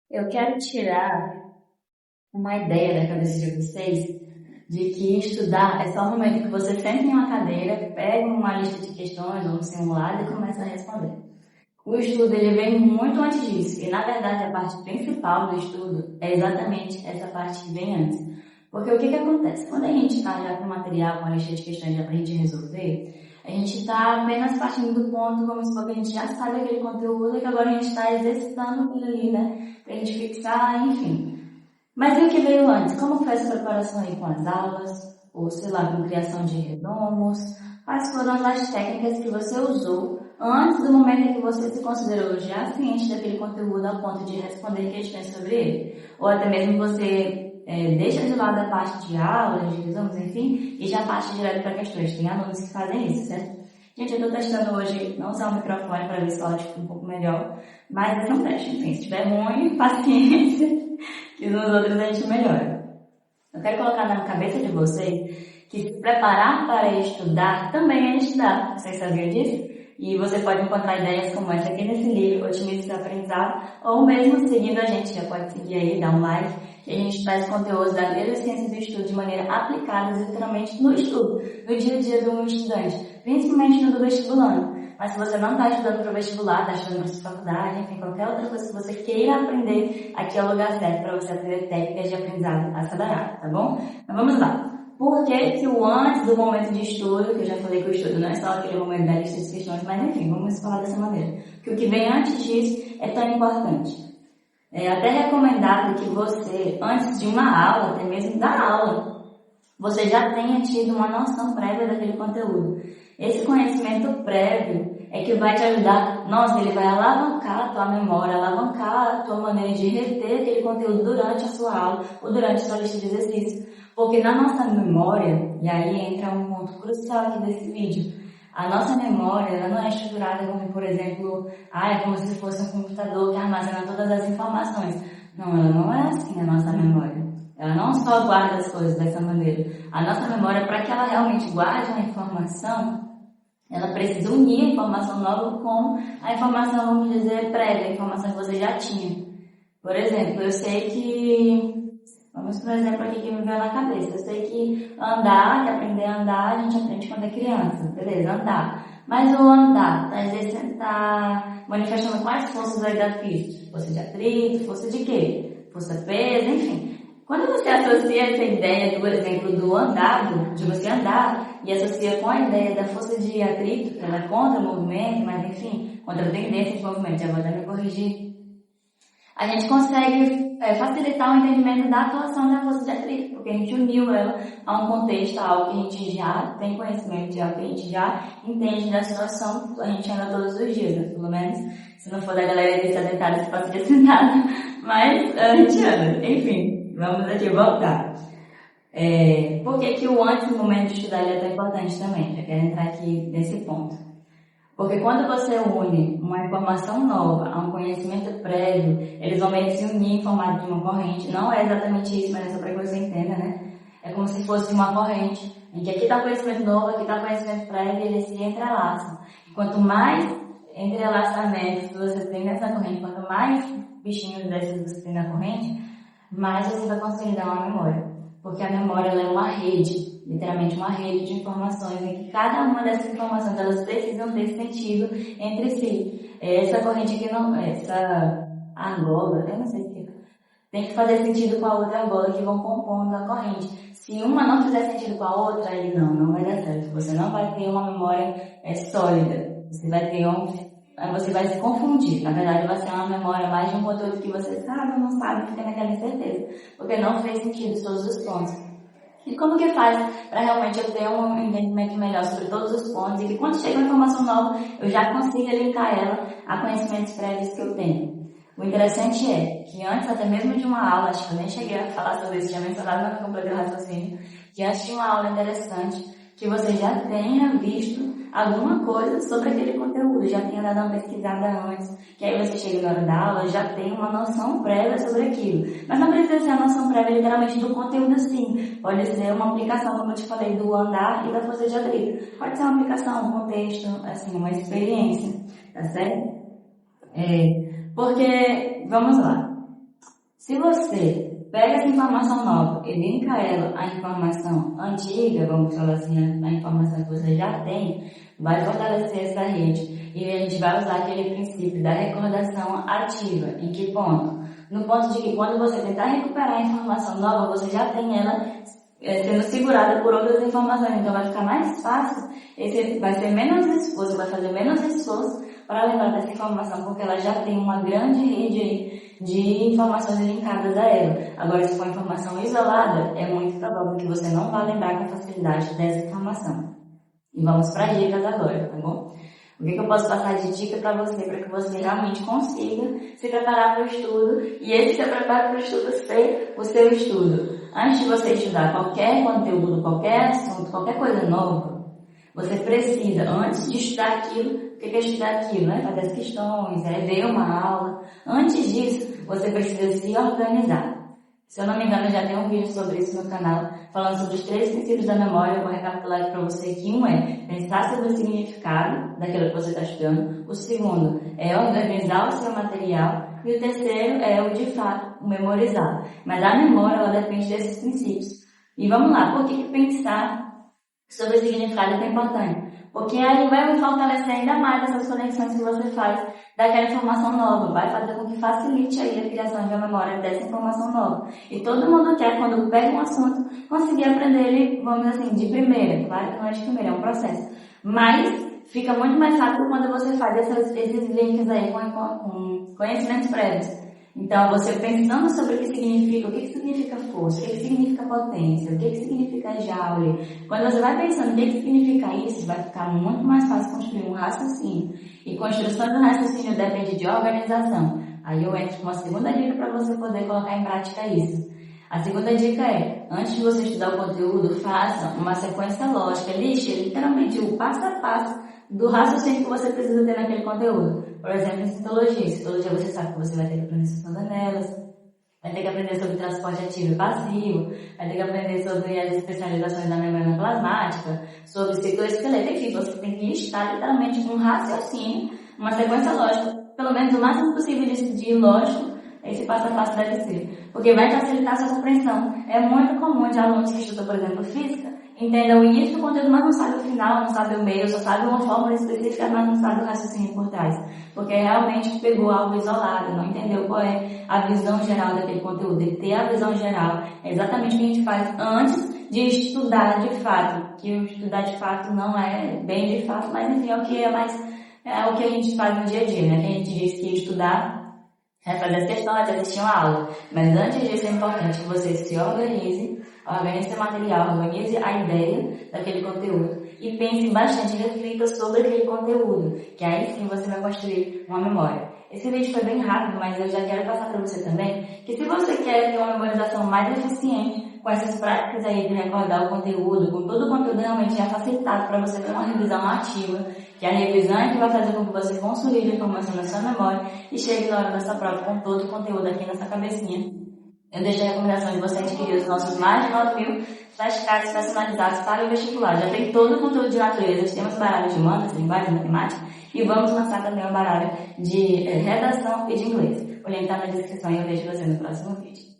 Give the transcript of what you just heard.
Eu quero tirar uma ideia da cabeça de vocês de que estudar é só o momento que você senta em uma cadeira, pega uma lista de questões ou um simulado e começa a responder. O estudo ele vem muito antes disso e, na verdade, a parte principal do estudo é exatamente essa parte que vem antes. Porque o que acontece? Quando a gente está já com o material, com a lista de questões já para a gente resolver, a gente está apenas partindo do ponto, vamos supor que a gente já sabe aquele conteúdo e que agora a gente está exercitando aquilo ali, né? Para a gente fixar, enfim. Mas e o que veio antes? Como foi essa preparação aí com as aulas? Ou, sei lá, com criação de redomos? Quais foram as técnicas que você usou antes do momento em que você se considerou já ciente daquele conteúdo ao ponto de responder questões sobre ele? Ou até mesmo você deixa de lado a parte de aulas, de resumos, enfim, e já parte direto para questões. Tem alunos que fazem isso, certo? Gente, eu estou testando hoje não usar o microfone para ver se o áudio fica um pouco melhor, mas é um teste. Enfim, se estiver ruim, paciência, que nos outros a gente melhora. Eu quero colocar na cabeça de vocês que se preparar para estudar também é estudar. Vocês sabiam disso? E você pode encontrar ideias como essa aqui nesse livro, Otimize seu Aprendizado, ou mesmo seguindo a gente, já pode seguir aí, dar um like, que a gente traz conteúdos da neurociência do estudo de maneira aplicada, literalmente no estudo, no dia a dia do estudante, principalmente no do vestibulando. Mas se você não está estudando para o vestibular, está estudando para sua faculdade, enfim, qualquer outra coisa que você queira aprender, aqui é o lugar certo para você aprender técnicas de aprendizado acelerado, tá bom? Então vamos lá. Por que o antes do momento de estudo, que eu já falei que o estudo não é só aquele momento da lista de questões, mas enfim, vamos falar dessa maneira. Que o que vem antes disso é tão importante. É até recomendado que você, antes de uma aula, até mesmo da aula, você já tenha tido uma noção prévia daquele conteúdo. Esse conhecimento prévio é que vai te ajudar, nossa, ele vai alavancar a tua memória, alavancar a tua maneira de reter aquele conteúdo durante a sua aula ou durante a sua lista de exercícios. Porque na nossa memória, e aí entra um ponto crucial aqui desse vídeo, a nossa memória ela não é estruturada como, por exemplo, é como se fosse um computador que armazena todas as informações. Não, ela não é assim a nossa memória. Ela não só guarda as coisas dessa maneira. A nossa memória, para que ela realmente guarde uma informação, ela precisa unir a informação nova com a informação, vamos dizer, prévia, a informação que você já tinha. Por exemplo, eu sei que... Vamos por exemplo aqui que me veio na cabeça. Eu sei que andar, que aprender a andar, a gente aprende quando é criança. Beleza, andar. Mas o andar está manifestando quais forças aí da física? Força de atrito, força de quê? Força peso, enfim. Quando você associa essa ideia do exemplo do andado, de você andar, e associa com a ideia da força de atrito, que ela é contra o movimento, mas enfim, contra a tendência de movimento, já vou até me corrigir, a gente consegue facilitar o entendimento da atuação da força de atrito, porque a gente uniu ela a um contexto, a algo que a gente já tem conhecimento de algo que a gente já entende da situação, a gente anda todos os dias, né? Pelo menos, se não for da galera de sedentária, se pode ser sentado, mas a gente anda. Enfim, vamos aqui voltar. Por que o antes do momento de estudar é tão importante também? Já quero entrar aqui nesse ponto. Porque quando você une uma informação nova a um conhecimento prévio, eles vão meio que se unir em formato de uma corrente. Não é exatamente isso, mas é só para que você entenda, né? É como se fosse uma corrente, em que aqui está conhecimento novo, aqui está conhecimento prévio, e eles se entrelaçam. E quanto mais entrelaçamentos você tem nessa corrente, quanto mais bichinhos desses você tem na corrente, mais você vai conseguir dar uma memória. Porque a memória ela é uma rede, literalmente uma rede de informações, em que cada uma dessas informações elas precisam ter sentido entre si. Essa corrente aqui não, essa argola, eu não sei o que tem que fazer sentido com a outra argola que vão compondo a corrente. Se uma não fizer sentido com a outra, aí não vai dar certo. Você não vai ter uma memória sólida. Você vai se confundir. Na verdade, vai ser uma memória mais de um conteúdo que você sabe ou não sabe, que tem aquela incerteza. Porque não fez sentido todos os pontos. E como que faz para realmente eu ter um entendimento melhor sobre todos os pontos e que quando chega uma informação nova, eu já consiga linkar ela a conhecimentos prévios que eu tenho? O interessante é que antes até mesmo de uma aula, acho que eu nem cheguei a falar sobre isso, tinha mencionado, mas não completei o raciocínio, que antes de uma aula interessante, que você já tenha visto alguma coisa sobre aquele conteúdo, já tenha dado uma pesquisada antes, que aí você chega na hora da aula, já tem uma noção prévia sobre aquilo. Mas não precisa ser a noção prévia literalmente do conteúdo sim, pode ser uma aplicação, como eu te falei, do andar e da força de atrito. Pode ser uma aplicação, um contexto, assim, uma experiência, tá certo? Porque, vamos lá, Se você pega essa informação nova e linka ela à informação antiga, vamos falar assim, a informação que você já tem, vai fortalecer essa rede. E a gente vai usar aquele princípio da recordação ativa. Em que ponto? No ponto de que quando você tentar recuperar a informação nova, você já tem ela sendo segurada por outras informações. Então vai ficar mais fácil, vai ser menos esforço, vai fazer menos esforço para lembrar dessa informação, porque ela já tem uma grande rede aí de informações linkadas a ela. Agora, se for informação isolada, é muito provável que você não vá lembrar com facilidade dessa informação. E vamos para dicas agora, tá bom? O que eu posso passar de dica para que você realmente consiga se preparar para o estudo e esse seu preparo para o estudo ser o seu estudo. Antes de você estudar qualquer conteúdo, qualquer assunto, qualquer coisa nova, você precisa, antes de estudar aquilo, o que é estudar aquilo, né? Fazer as questões, ver uma aula. Antes disso, você precisa se organizar. Se eu não me engano, eu já tenho um vídeo sobre isso no canal, falando sobre os 3 princípios da memória. Eu vou recapitular aqui para você que um é pensar sobre o significado daquilo que você está estudando. O segundo é organizar o seu material. E o terceiro é o, de fato, memorizar. Mas a memória, ela depende desses princípios. E vamos lá, por que pensar sobre o significado é tão importante? Porque aí vai fortalecer ainda mais essas conexões que você faz daquela informação nova, vai fazer com que facilite aí a criação de uma memória dessa informação nova. E todo mundo quer, quando pega um assunto, conseguir aprender ele, vamos dizer assim, de primeira. Claro que não é de primeira, é um processo. Mas fica muito mais rápido quando você faz esses links aí com conhecimentos prévios. Então, você pensando sobre o que significa força, o que significa potência, o que significa Joule. Quando você vai pensando o que significa isso, vai ficar muito mais fácil construir um raciocínio. E construção do raciocínio depende de organização. Aí eu entro com uma segunda dica para você poder colocar em prática isso. A segunda dica é, antes de você estudar o conteúdo, faça uma sequência lógica, lixe literalmente o passo a passo do raciocínio que você precisa ter naquele conteúdo. Por exemplo, em citologia. Em citologia você sabe que você vai ter que aprender sobre anelas, vai ter que aprender sobre transporte ativo e passivo, vai ter que aprender sobre as especializações da membrana plasmática, sobre cicloesqueleto, enfim, você tem que listar literalmente um raciocínio, uma sequência lógica, pelo menos o máximo possível de lógico, esse passo a passo deve ser, porque vai facilitar a sua compreensão. É muito comum de alunos que estudam, por exemplo, física, entendam o início do conteúdo, mas não sabe o final, não sabe o meio, só sabe uma fórmula específica, mas não sabe o raciocínio por trás. Porque realmente pegou algo isolado, não entendeu qual é a visão geral daquele conteúdo. E ter a visão geral é exatamente o que a gente faz antes de estudar de fato. Que o estudar de fato não é bem de fato, mas enfim, é o que a gente faz no dia a dia, né? Que a gente diz que estudar é fazer as questões, assistir uma aula. Mas antes disso é importante que você se organize seu material, organize a ideia daquele conteúdo e pense bastante, reflita sobre aquele conteúdo, que aí sim você vai construir uma memória. Esse vídeo foi bem rápido, mas eu já quero passar para você também, que se você quer ter uma memorização mais eficiente, com essas práticas aí de recordar o conteúdo, com todo o conteúdo realmente facilitado para você ter uma revisão ativa, que a revisão é que vai fazer com que você consolide a informação na sua memória e chegue na hora da sua prova com todo o conteúdo aqui nessa cabecinha. Eu deixei a recomendação de você adquirir os nossos mais de 9.000 flashcards personalizados para o vestibular. Já tem todo o conteúdo de natureza, temos baralho de humanas, linguagem, matemática e vamos lançar também um baralho de redação e de inglês. O link está na descrição e eu vejo você no próximo vídeo.